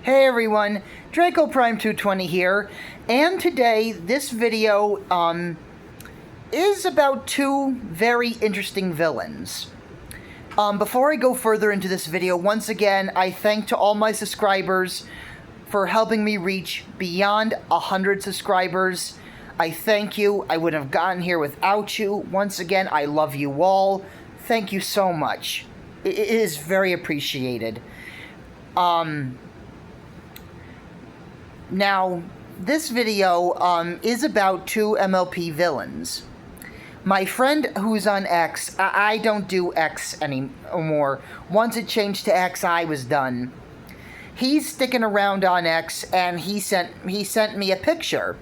Hey everyone, Draco Prime 220 here, and today this video is about two very interesting villains. Before I go further into this video, once again, I thank to all my subscribers for helping me reach beyond 100 subscribers. I thank you. I wouldn't have gotten here without you. Once again, I love you all. Thank you so much. It is very appreciated. Now, this video is about two MLP villains. My friend who's on X, I don't do X anymore. Once it changed to X, I was done. He's sticking around on X, and he sent me a picture.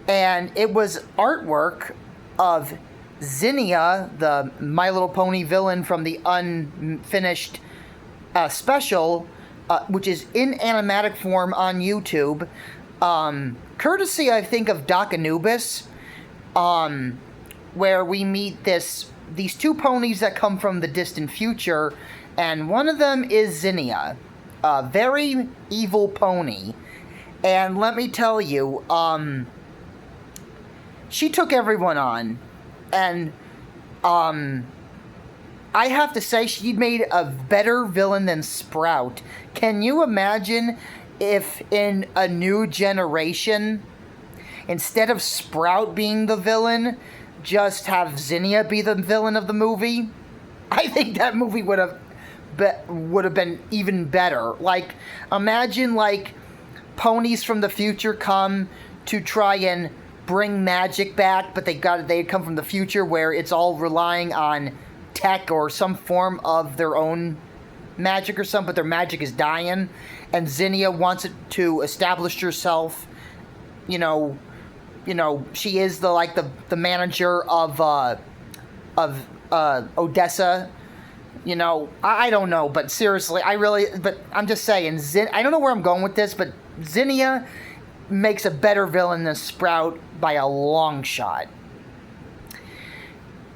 And it was artwork of Zinniea, the My Little Pony villain from the unfinished special, which is in animatic form on YouTube, courtesy, I think, of Doc Anubis, where we meet these two ponies that come from the distant future, and one of them is Zinniea, a very evil pony. And let me tell you, she took everyone on, and I have to say, she made a better villain than Sprout. Can you imagine if in a new generation, instead of Sprout being the villain, just have Zinniea be the villain of the movie? I think that movie would have been even better. Like, imagine, like, ponies from the future come to try and bring magic back, but they come from the future where it's all relying on tech or some form of their own magic or something, but their magic is dying, and Zinniea wants it to establish herself. You know, she is the manager of Odessa. You know, I don't know, but seriously, but I'm just saying, I don't know where I'm going with this, but Zinniea makes a better villain than Sprout by a long shot.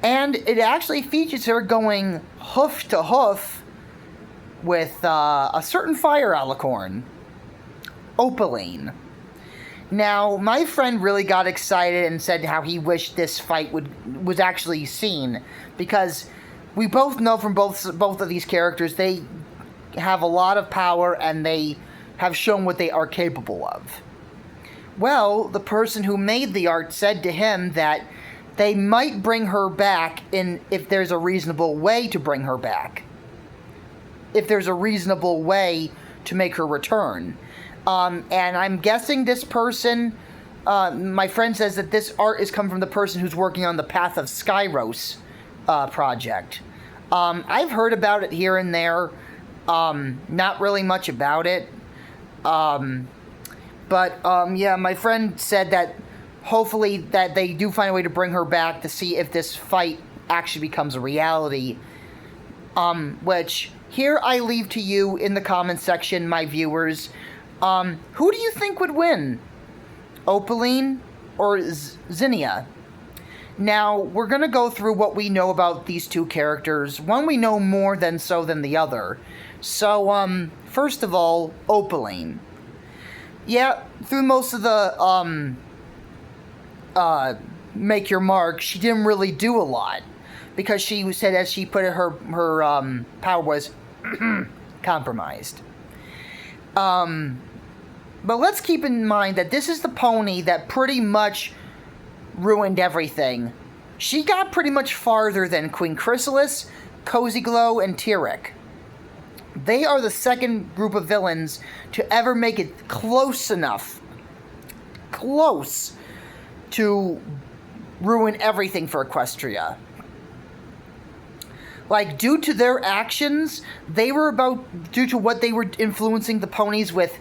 And it actually features her going hoof to hoof with a certain fire alicorn, Opaline. Now, my friend really got excited and said how he wished this fight was actually seen, because we both know from both of these characters they have a lot of power and they have shown what they are capable of. Well, the person who made the art said to him that they might bring her back if there's a reasonable way to bring her back. If there's a reasonable way to make her return. And I'm guessing this person, my friend says that this art is come from the person who's working on the Path of Skyros project. I've heard about it here and there. Not really much about it. But yeah, my friend said that hopefully that they do find a way to bring her back to see if this fight actually becomes a reality. Which, here I leave to you in the comments section, my viewers. Who do you think would win? Opaline or Zinniea? Now, we're going to go through what we know about these two characters. One we know more than the other. So, first of all, Opaline. Yeah, through most of the, Make Your Mark, she didn't really do a lot. Because she said, as she put it, her power was compromised. But let's keep in mind that this is the pony that pretty much ruined everything. She got pretty much farther than Queen Chrysalis, Cozy Glow, and Tyrek. They are the second group of villains to ever make it close enough, to ruin everything for Equestria. Like, due to their actions, due to what they were influencing the ponies with,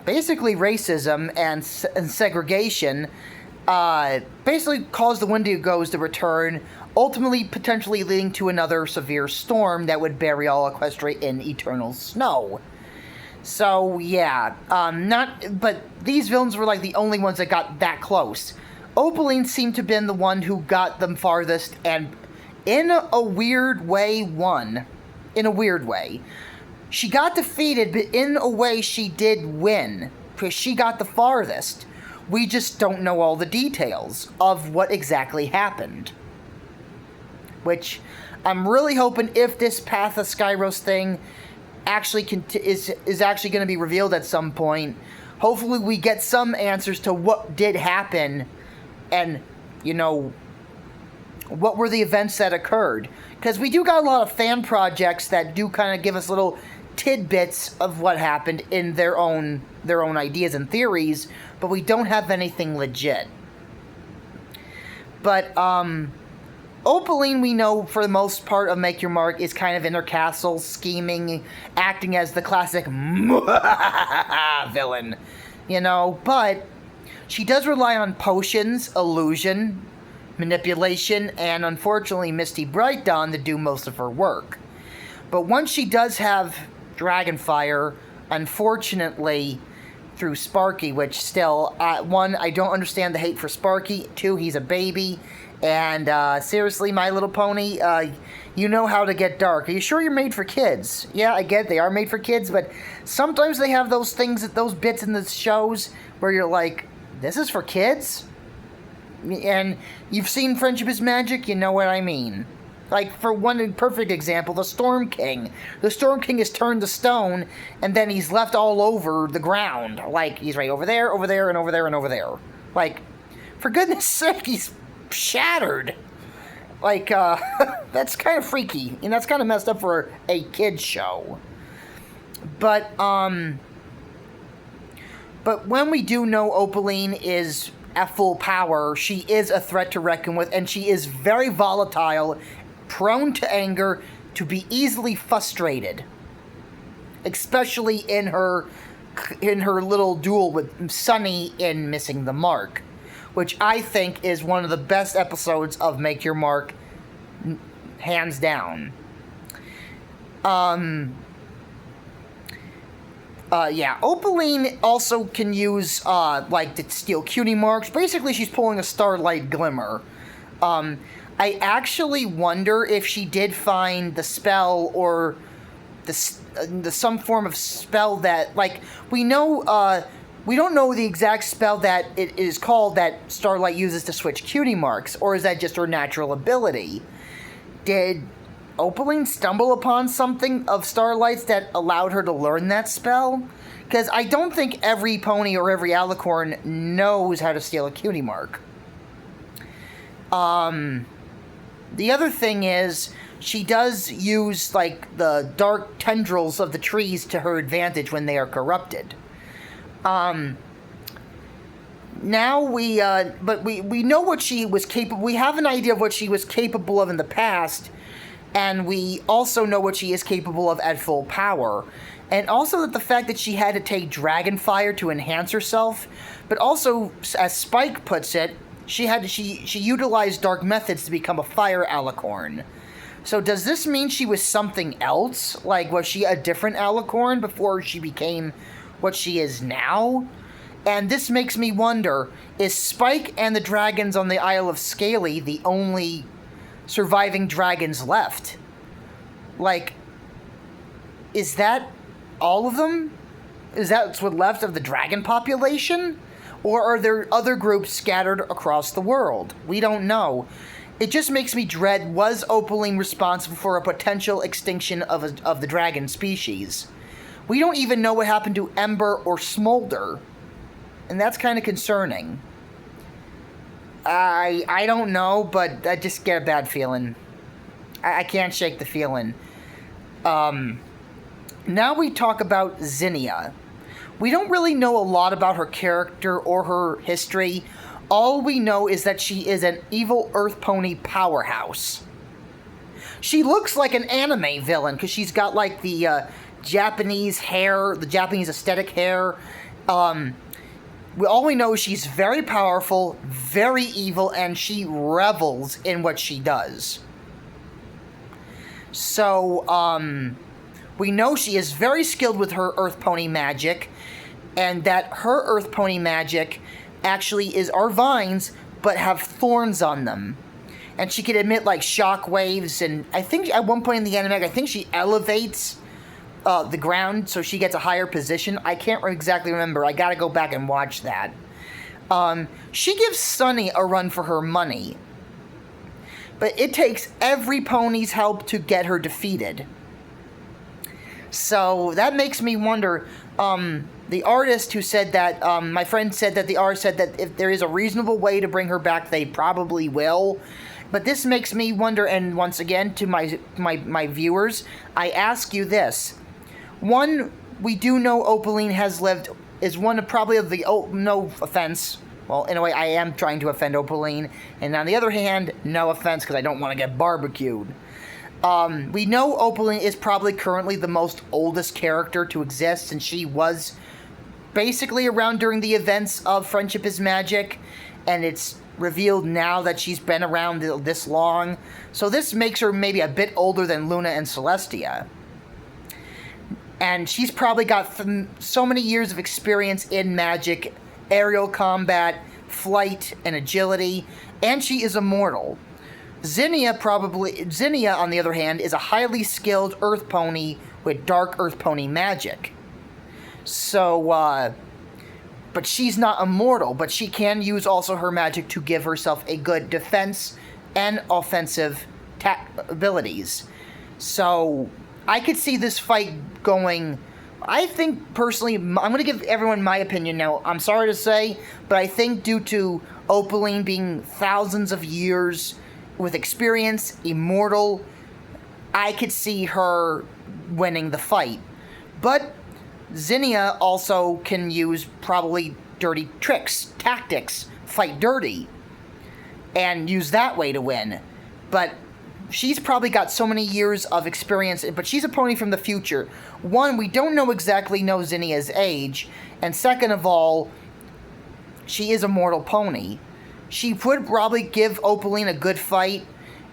basically racism and segregation, basically caused the Wendigos to return, ultimately potentially leading to another severe storm that would bury all Equestria in eternal snow. So, yeah, but these villains were like the only ones that got that close. Opaline seemed to have been the one who got them farthest and in a weird way, won. In a weird way. She got defeated, but in a way she did win, because she got the farthest. We just don't know all the details of what exactly happened. Which, I'm really hoping if this Path of Skyros thing actually is actually going to be revealed at some point, hopefully we get some answers to what did happen, and, you know, what were the events that occurred. Because we do got a lot of fan projects that do kind of give us little tidbits of what happened in their own ideas and theories, but we don't have anything legit. But Opaline, we know for the most part of Make Your Mark, is kind of in her castle, scheming, acting as the classic villain, you know, but she does rely on potions, illusion, manipulation, and unfortunately Misty Bright Dawn to do most of her work. But once she does have Dragonfire, unfortunately, through Sparky, which still, one, I don't understand the hate for Sparky, two, he's a baby, and seriously, My Little Pony, you know how to get dark. Are you sure you're made for kids? Yeah, I get they are made for kids, but sometimes they have those things, those bits in the shows where you're like, this is for kids? And you've seen Friendship is Magic, you know what I mean. Like, for one perfect example, the Storm King. The Storm King is turned to stone, and then he's left all over the ground. Like, he's right over there, and over there, and over there. Like, for goodness sake, he's shattered. Like, that's kind of freaky, and that's kind of messed up for a kid's show. But when we do know Opaline is at full power, she is a threat to reckon with, and she is very volatile, prone to anger, to be easily frustrated, especially in her little duel with Sunny in Missing the Mark, which I think is one of the best episodes of Make Your Mark, hands down. Yeah, Opaline also can use, like, to steal cutie marks. Basically, she's pulling a Starlight Glimmer. I actually wonder if she did find the spell or the some form of spell that, like, we know, we don't know the exact spell that it is called that Starlight uses to switch cutie marks, or is that just her natural ability? Did Opaline stumble upon something of Starlight's that allowed her to learn that spell? Because I don't think every pony or every alicorn knows how to steal a cutie mark. The other thing is, she does use, like, the dark tendrils of the trees to her advantage when they are corrupted. Now we know what she was capable. We have an idea of what she was capable of in the past, and we also know what she is capable of at full power. And also that the fact that she had to take Dragonfire to enhance herself, but also, as Spike puts it, she utilized dark methods to become a fire alicorn. So does this mean she was something else? Like, was she a different alicorn before she became what she is now? And this makes me wonder, is Spike and the dragons on the Isle of Scaly the only surviving dragons left? Like, is that all of them? Is that what's left of the dragon population? Or are there other groups scattered across the world? We don't know. It just makes me dread, was Opaline responsible for a potential extinction of the dragon species? We don't even know what happened to Ember or Smolder. And that's kind of concerning. I don't know, but I just get a bad feeling. I can't shake the feeling. Now we talk about Zinniea. We don't really know a lot about her character or her history. All we know is that she is an evil Earth Pony powerhouse. She looks like an anime villain because she's got, like, the Japanese hair, the Japanese aesthetic hair. All we know is she's very powerful, very evil, and she revels in what she does. So, we know she is very skilled with her Earth Pony magic, and that her Earth Pony magic actually are vines, but have thorns on them. And she can emit, like, shock waves, and I think at one point in the anime, I think she elevates the ground so she gets a higher position. I can't exactly remember. I gotta go back and watch that. She gives Sunny a run for her money. But it takes every pony's help to get her defeated. So that makes me wonder, the artist who said that, my friend said that the artist said that if there is a reasonable way to bring her back, they probably will. But this makes me wonder, and once again, to my viewers, I ask you this. One, we do know Opaline has lived, is one of probably of the, no offense, well, in a way, I am trying to offend Opaline, and on the other hand, no offense, because I don't want to get barbecued. We know Opaline is probably currently the most oldest character to exist, and she was basically around during the events of Friendship is Magic, and it's revealed now that she's been around this long, so this makes her maybe a bit older than Luna and Celestia. And she's probably got so many years of experience in Magic, aerial combat, flight, and agility, and she is immortal. Zinniea, on the other hand, is a highly skilled Earth Pony with Dark Earth Pony magic. So, but she's not immortal, but she can use also her magic to give herself a good defense and offensive abilities. So, I could see this fight going... I think, personally, I'm going to give everyone my opinion now. I'm sorry to say, but I think due to Opaline being thousands of years with experience, immortal, I could see her winning the fight. But Zinniea also can use probably dirty tricks, tactics, fight dirty, and use that way to win. But she's probably got so many years of experience, but she's a pony from the future. One, we don't know Zinnia's age, and second of all, she is a mortal pony. She would probably give Opaline a good fight,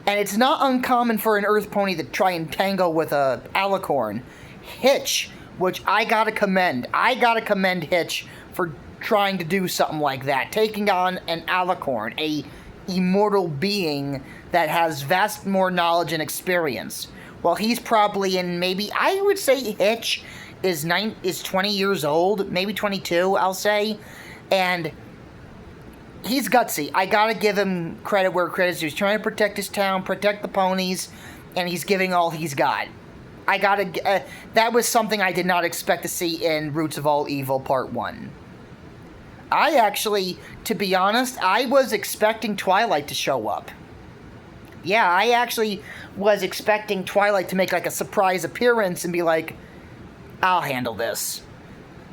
and it's not uncommon for an Earth pony to try and tangle with a alicorn. Hitch, which I gotta commend Hitch for trying to do something like that, taking on an alicorn, a immortal being that has vast more knowledge and experience. Well, he's probably in maybe, I would say Hitch is 20 years old, maybe 22, I'll say, and he's gutsy. I gotta give him credit where credit's due. He's trying to protect his town, protect the ponies, and he's giving all he's got. That was something I did not expect to see in Roots of All Evil Part 1. I actually, to be honest, I was expecting Twilight to show up. Yeah, I actually was expecting Twilight to make like a surprise appearance and be like, I'll handle this.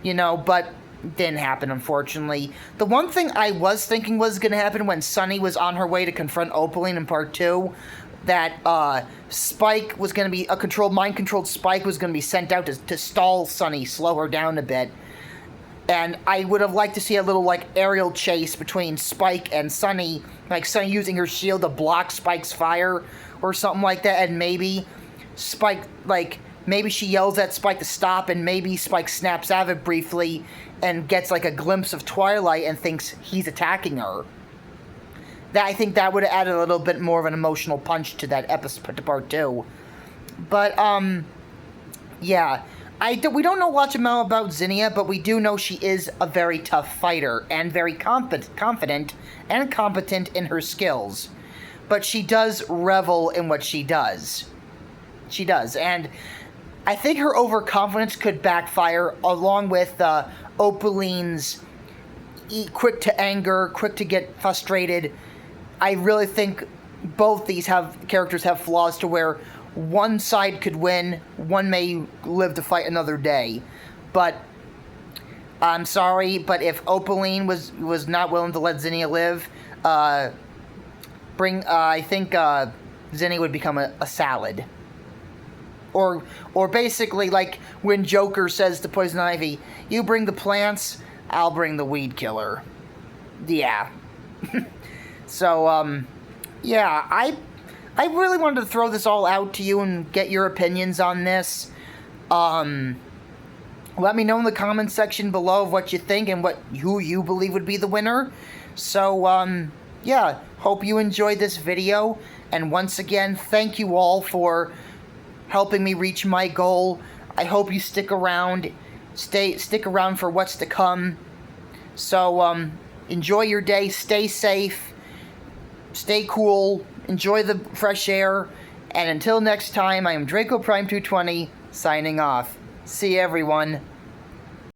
You know, but didn't happen, unfortunately. The one thing I was thinking was going to happen when Sunny was on her way to confront Opaline in Part 2, that Spike was going to be, mind-controlled Spike was going to be sent out to stall Sunny, slow her down a bit. And I would have liked to see a little, like, aerial chase between Spike and Sunny, like Sunny using her shield to block Spike's fire or something like that, and maybe Spike, like, maybe she yells at Spike to stop, and maybe Spike snaps out of it briefly and gets, like, a glimpse of Twilight and thinks he's attacking her. I think that would have added a little bit more of an emotional punch to that episode, to Part 2. But, yeah. We don't know much about Zinniea, but we do know she is a very tough fighter and very confident and competent in her skills. But she does revel in what she does. She does, and I think her overconfidence could backfire along with Opaline's quick to anger, quick to get frustrated. I really think both these characters have flaws to where one side could win, one may live to fight another day. But I'm sorry, but if Opaline was not willing to let Zinniea live, I think Zinniea would become a salad. Or basically like when Joker says to Poison Ivy, "You bring the plants, I'll bring the weed killer." Yeah. So yeah, I really wanted to throw this all out to you and get your opinions on this. Let me know in the comments section below of what you think and who you believe would be the winner. So, yeah, hope you enjoyed this video. And once again, thank you all for helping me reach my goal. I hope you stick around. Stick around for what's to come. So, enjoy your day. Stay safe. Stay cool. Enjoy the fresh air. And until next time, I am Draco Prime 220, signing off. See you, everyone.